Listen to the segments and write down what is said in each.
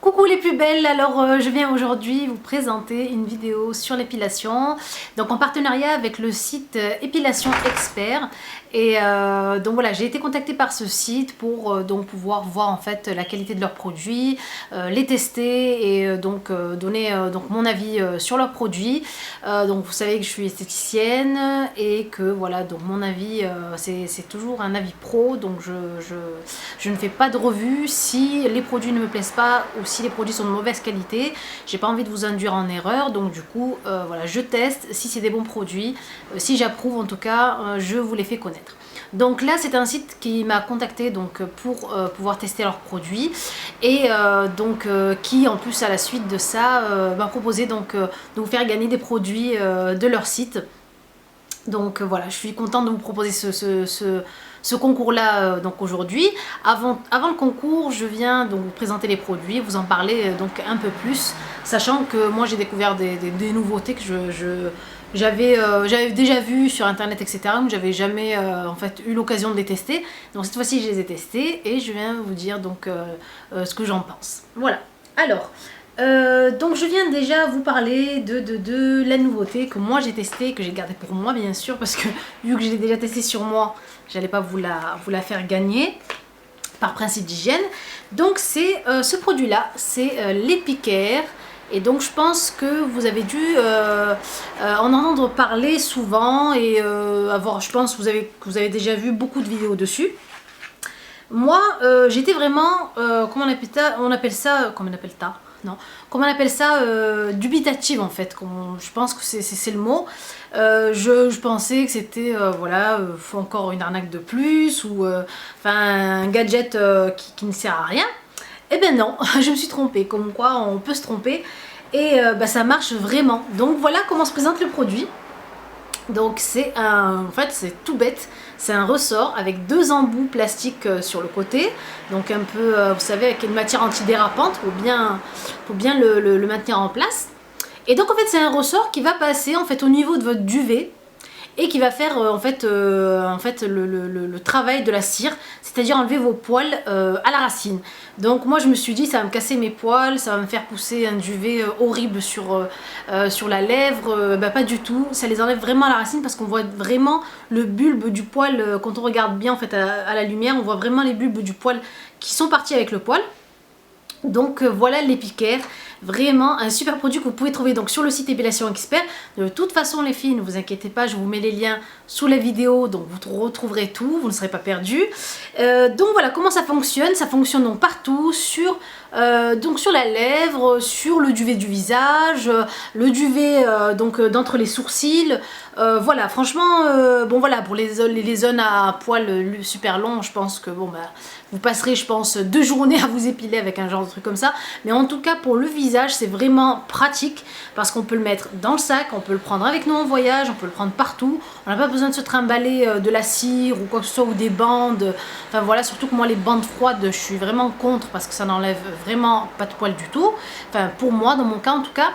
Coucou les plus belles, alors je viens aujourd'hui vous présenter une vidéo sur l'épilation, donc en partenariat avec le site Épilation Expert. Et donc voilà, j'ai été contactée par ce site pour donc pouvoir voir en fait la qualité de leurs produits, les tester et donc donner donc mon avis sur leurs produits. Donc vous savez que je suis esthéticienne et que voilà, donc mon avis c'est toujours un avis pro, donc je ne fais pas de revue si les produits ne me plaisent pas ou si les produits sont de mauvaise qualité. J'ai pas envie de vous induire en erreur, donc du coup voilà, je teste si c'est des bons produits, si j'approuve en tout cas, je vous les fais connaître. Donc là c'est un site qui m'a contacté donc pour pouvoir tester leurs produits et qui en plus à la suite de ça m'a proposé donc de vous faire gagner des produits de leur site. Donc voilà, je suis contente de vous proposer ce concours là donc aujourd'hui. Avant le concours, je viens donc vous présenter les produits, vous en parler donc un peu plus, sachant que moi j'ai découvert des nouveautés que j'avais déjà vu sur internet, etc., mais j'avais jamais en fait eu l'occasion de les tester. Donc cette fois-ci je les ai testés et je viens vous dire donc ce que j'en pense. Voilà, alors donc je viens déjà vous parler de la nouveauté que moi j'ai testée, que j'ai gardée pour moi bien sûr, parce que vu que je l'ai déjà testée sur moi, j'allais pas vous la faire gagner par principe d'hygiène. Donc c'est ce produit là, c'est l'Epicare. Et donc je pense que vous avez dû en entendre parler souvent et je pense que vous avez déjà vu beaucoup de vidéos dessus. Moi j'étais vraiment, comment on appelle ça, non, comment on appelle ça, dubitative en fait, je pense que c'est le mot. Je pensais que c'était voilà, faut encore une arnaque de plus ou enfin un gadget qui ne sert à rien. Eh ben non, je me suis trompée, comme quoi on peut se tromper et ça marche vraiment. Donc voilà comment se présente le produit. Donc en fait c'est tout bête, c'est un ressort avec deux embouts plastiques sur le côté, donc un peu, vous savez, avec une matière antidérapante pour bien le maintenir en place. Et donc en fait c'est un ressort qui va passer en fait au niveau de votre duvet et qui va faire en fait le travail de la cire, c'est-à-dire enlever vos poils à la racine. Donc moi je me suis dit ça va me casser mes poils, ça va me faire pousser un duvet horrible sur la lèvre. Pas du tout, ça les enlève vraiment à la racine parce qu'on voit vraiment le bulbe du poil quand on regarde bien en fait à la lumière, on voit vraiment les bulbes du poil qui sont partis avec le poil. Donc voilà l'Epicare, vraiment un super produit que vous pouvez trouver donc sur le site Épilation Expert. De toute façon les filles, ne vous inquiétez pas, je vous mets les liens sous la vidéo, donc vous retrouverez tout, vous ne serez pas perdus. Donc voilà comment ça fonctionne donc partout, sur la lèvre, sur le duvet du visage, le duvet d'entre les sourcils. Voilà, franchement, bon voilà, pour les zones à poils super longs, je pense que bon vous passerez, je pense, 2 journées à vous épiler avec un genre de truc comme ça. Mais en tout cas, pour le visage, c'est vraiment pratique parce qu'on peut le mettre dans le sac, on peut le prendre avec nous en voyage, on peut le prendre partout. On n'a pas besoin de se trimballer de la cire ou quoi que ce soit, ou des bandes. Enfin voilà, surtout que moi, les bandes froides, je suis vraiment contre parce que ça n'enlève vraiment pas de poils du tout. Enfin, pour moi, dans mon cas en tout cas.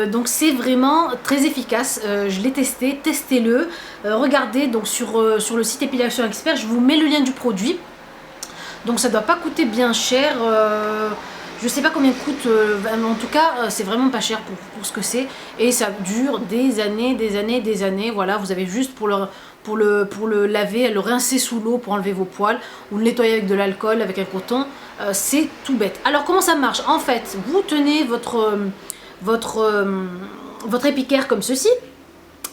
Donc c'est vraiment très efficace, je l'ai testé, testez-le, regardez donc sur le site Épilation Expert, je vous mets le lien du produit. Donc ça doit pas coûter bien cher, je sais pas combien coûte, en tout cas c'est vraiment pas cher pour ce que c'est. Et ça dure des années, voilà, vous avez juste pour le laver, le rincer sous l'eau pour enlever vos poils, ou le nettoyer avec de l'alcool, avec un coton, c'est tout bête. Alors comment ça marche? En fait, vous tenez votre Epicare comme ceci,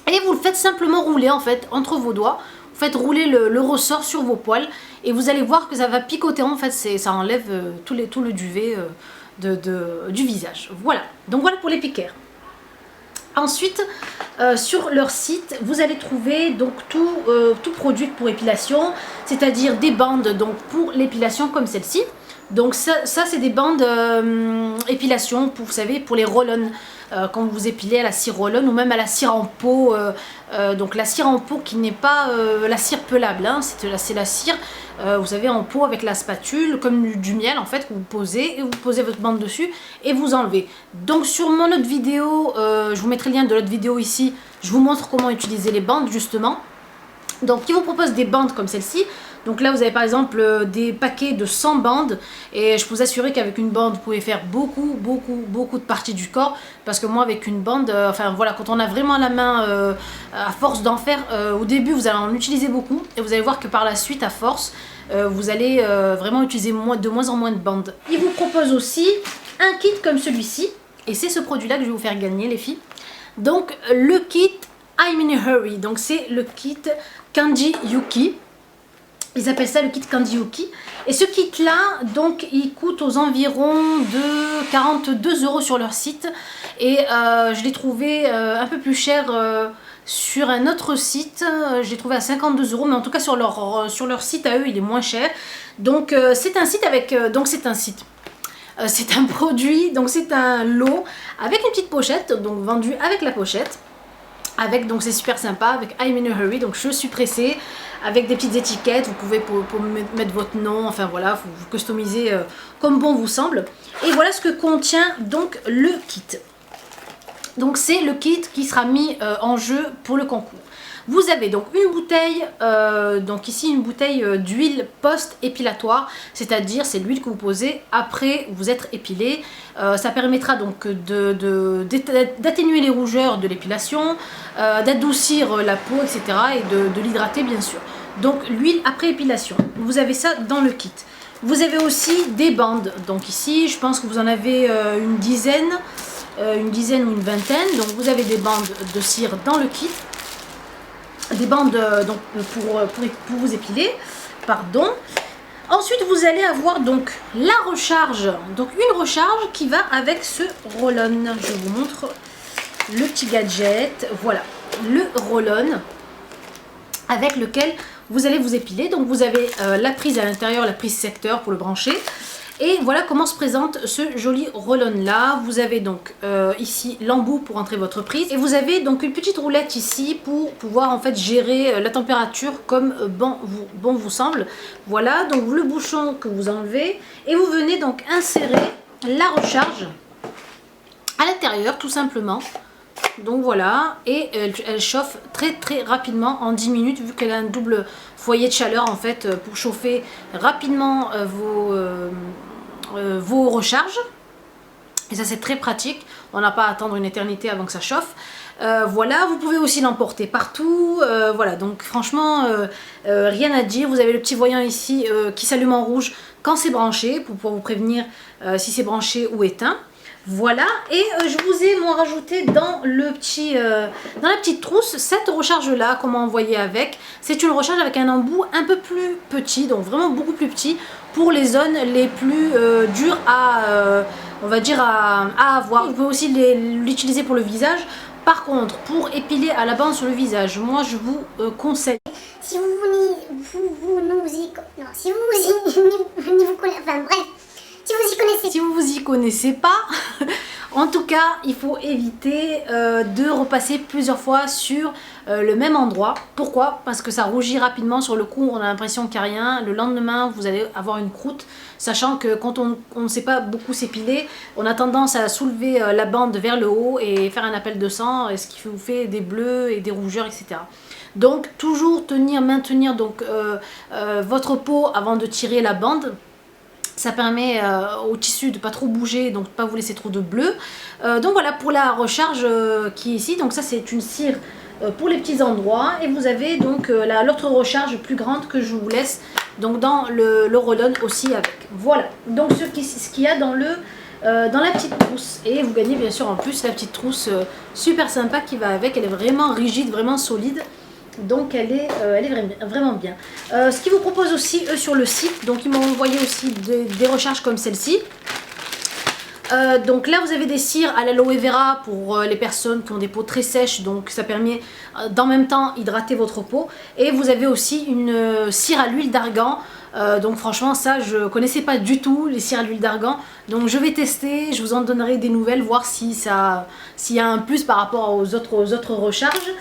et vous le faites simplement rouler en fait entre vos doigts. Vous faites rouler le ressort sur vos poils et vous allez voir que ça va picoter en fait, ça enlève tout le duvet du visage. Voilà, donc voilà pour l'Epicare. Ensuite, sur leur site, vous allez trouver donc tout produit pour épilation, c'est-à-dire des bandes donc pour l'épilation comme celle-ci. Donc ça c'est des bandes épilation pour, vous savez, pour les roll-on, quand vous épilez à la cire roll-on ou même à la cire en pot. Donc la cire en pot qui n'est pas la cire pelable, hein, c'est la cire, vous savez, en pot avec la spatule, comme du miel en fait, que vous posez, et vous posez votre bande dessus et vous enlevez. Donc sur mon autre vidéo, je vous mettrai le lien de l'autre vidéo ici, je vous montre comment utiliser les bandes justement. Donc ils vous proposent des bandes comme celle-ci. Donc là vous avez par exemple des paquets de 100 bandes et je peux vous assurer qu'avec une bande vous pouvez faire beaucoup de parties du corps, parce que moi avec une bande, enfin voilà, quand on a vraiment la main, à force d'en faire, au début vous allez en utiliser beaucoup et vous allez voir que par la suite à force vous allez vraiment utiliser de moins en moins de bandes. Ils vous proposent aussi un kit comme celui-ci et c'est ce produit là que je vais vous faire gagner les filles. Donc le kit I'm in a hurry, donc c'est le kit Candy Yuki. Ils appellent ça le kit Candy Yuki. Et ce kit là, donc il coûte aux environs de 42 € sur leur site. Et je l'ai trouvé un peu plus cher sur un autre site. Je l'ai trouvé à 52 €, mais en tout cas sur leur site à eux, il est moins cher. Donc c'est un site avec... c'est un produit, donc c'est un lot avec une petite pochette, donc vendu avec la pochette. Donc c'est super sympa, avec I'm in a hurry, donc je suis pressée, avec des petites étiquettes, vous pouvez pour mettre votre nom, enfin voilà, vous customisez comme bon vous semble. Et voilà ce que contient donc le kit. Donc c'est le kit qui sera mis en jeu pour le concours. Vous avez donc une bouteille, donc ici une bouteille d'huile post-épilatoire, c'est-à-dire c'est l'huile que vous posez après vous être épilé. Ça permettra donc d'atténuer les rougeurs de l'épilation, d'adoucir la peau, etc. et de l'hydrater bien sûr. Donc l'huile après épilation, vous avez ça dans le kit. Vous avez aussi des bandes, donc ici je pense que vous en avez une dizaine ou une vingtaine. Donc vous avez des bandes de cire dans le kit. Des bandes donc pour vous épiler, pardon. Ensuite vous allez avoir donc la recharge, donc une recharge qui va avec ce roll-on. Je vous montre le petit gadget, voilà, le roll-on avec lequel vous allez vous épiler. Donc vous avez la prise à l'intérieur, la prise secteur pour le brancher. Et voilà comment se présente ce joli roll-on là. Vous avez donc ici l'embout pour entrer votre prise. Et vous avez donc une petite roulette ici pour pouvoir en fait gérer la température comme bon vous semble. Voilà, donc le bouchon que vous enlevez. Et vous venez donc insérer la recharge à l'intérieur tout simplement. Donc voilà, et elle chauffe très rapidement en 10 minutes vu qu'elle a un double foyer de chaleur en fait pour chauffer rapidement vos recharges. Et ça c'est très pratique, on n'a pas à attendre une éternité avant que ça chauffe. Voilà, vous pouvez aussi l'emporter partout, voilà, donc franchement rien à dire. Vous avez le petit voyant ici qui s'allume en rouge quand c'est branché pour pouvoir vous prévenir si c'est branché ou éteint. Voilà, et je vous ai moi rajouté dans la petite trousse cette recharge là, comment envoyer avec. C'est une recharge avec un embout un peu plus petit, donc vraiment beaucoup plus petit pour les zones les plus dures à, on va dire à avoir. Vous pouvez aussi l'utiliser pour le visage. Par contre, pour épiler à la bande sur le visage, moi je vous conseille. Si vous vous y connaissez pas, en tout cas, il faut éviter de repasser plusieurs fois sur le même endroit. Pourquoi? Parce que ça rougit rapidement sur le coup, on a l'impression qu'il n'y a rien. Le lendemain, vous allez avoir une croûte, sachant que quand on ne sait pas beaucoup s'épiler, on a tendance à soulever la bande vers le haut et faire un appel de sang, ce qui vous fait des bleus et des rougeurs, etc. Donc, toujours maintenir donc, votre peau avant de tirer la bande. Ça permet au tissu de pas trop bouger, donc pas vous laisser trop de bleu. Donc voilà pour la recharge qui est ici. Donc ça c'est une cire pour les petits endroits. Et vous avez donc l'autre recharge plus grande que je vous laisse donc dans le roll-on aussi avec. Voilà, donc ce qu'il y a dans la petite trousse. Et vous gagnez bien sûr en plus la petite trousse super sympa qui va avec. Elle est vraiment rigide, vraiment solide. Donc elle est vraiment bien. Ce qu'ils vous proposent aussi eux sur le site, donc ils m'ont envoyé aussi des recharges comme celle-ci. Donc là vous avez des cires à l'aloe vera pour les personnes qui ont des peaux très sèches, donc ça permet d'en même temps hydrater votre peau. Et vous avez aussi une cire à l'huile d'argan. Donc franchement ça je connaissais pas du tout les cires à l'huile d'argan, donc je vais tester, je vous en donnerai des nouvelles, voir s'il y a un plus par rapport aux autres recharges.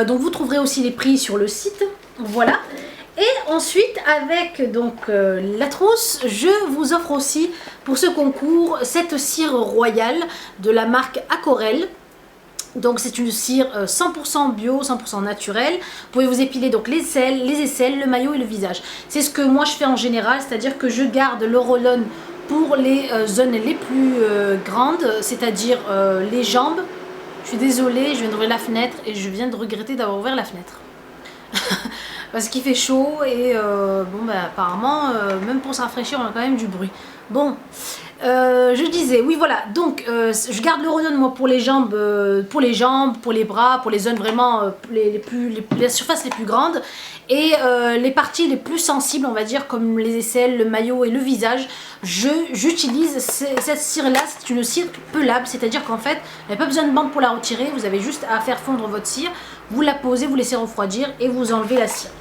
Donc vous trouverez aussi les prix sur le site, voilà. Et ensuite avec donc la trousse, je vous offre aussi pour ce concours cette cire royale de la marque Aquarelle. Donc c'est une cire 100% bio, 100% naturelle. Vous pouvez vous épiler donc les aisselles, le maillot et le visage. C'est ce que moi je fais en général, c'est-à-dire que je garde le roll-on pour les zones les plus grandes, c'est-à-dire les jambes. Je suis désolée, je viens d'ouvrir la fenêtre et je viens de regretter d'avoir ouvert la fenêtre. Parce qu'il fait chaud et bon bah apparemment même pour se rafraîchir on a quand même du bruit. Bon, je disais, oui voilà, donc je garde le roll-on moi pour les jambes, pour les bras, pour les zones vraiment les surfaces les plus grandes et les parties les plus sensibles on va dire comme les aisselles, le maillot et le visage. J'utilise cette cire là, c'est une cire pelable, c'est-à-dire qu'en fait vous n'avez pas besoin de bande pour la retirer, vous avez juste à faire fondre votre cire, vous la posez, vous laissez refroidir et vous enlevez la cire.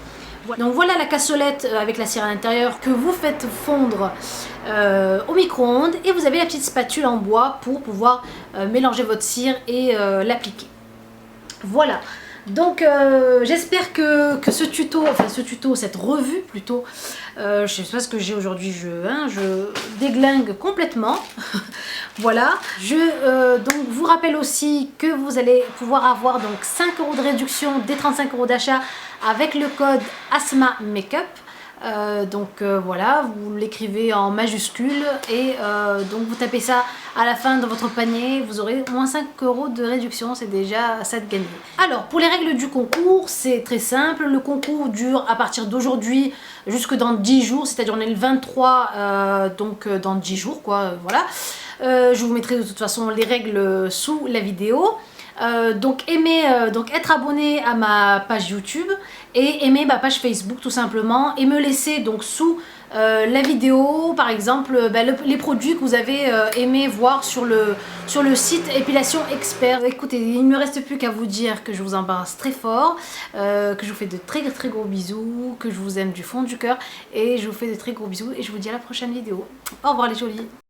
Donc voilà la cassolette avec la cire à l'intérieur que vous faites fondre au micro-ondes et vous avez la petite spatule en bois pour pouvoir mélanger votre cire et l'appliquer. Voilà, donc j'espère que ce tuto, cette revue plutôt, je sais pas ce que j'ai aujourd'hui, je déglingue complètement. Voilà, donc vous rappelle aussi que vous allez pouvoir avoir donc 5 € de réduction des 35 € d'achat avec le code ASMA Makeup. Voilà, vous l'écrivez en majuscule et donc vous tapez ça à la fin de votre panier, vous aurez moins 5 € de réduction, c'est déjà ça de gagner. Alors pour les règles du concours, c'est très simple, le concours dure à partir d'aujourd'hui jusque dans 10 jours, c'est-à-dire on est le 23, donc dans 10 jours quoi, voilà. Je vous mettrai de toute façon les règles sous la vidéo. Donc être abonné à ma page YouTube et aimer ma page Facebook tout simplement et me laisser donc sous la vidéo par exemple les produits que vous avez aimé voir sur le site Épilation Expert. Écoutez, il ne me reste plus qu'à vous dire que je vous embrasse très fort, que je vous fais de très très gros bisous, que je vous aime du fond du cœur et je vous fais de très gros bisous et je vous dis à la prochaine vidéo. Au revoir les jolis.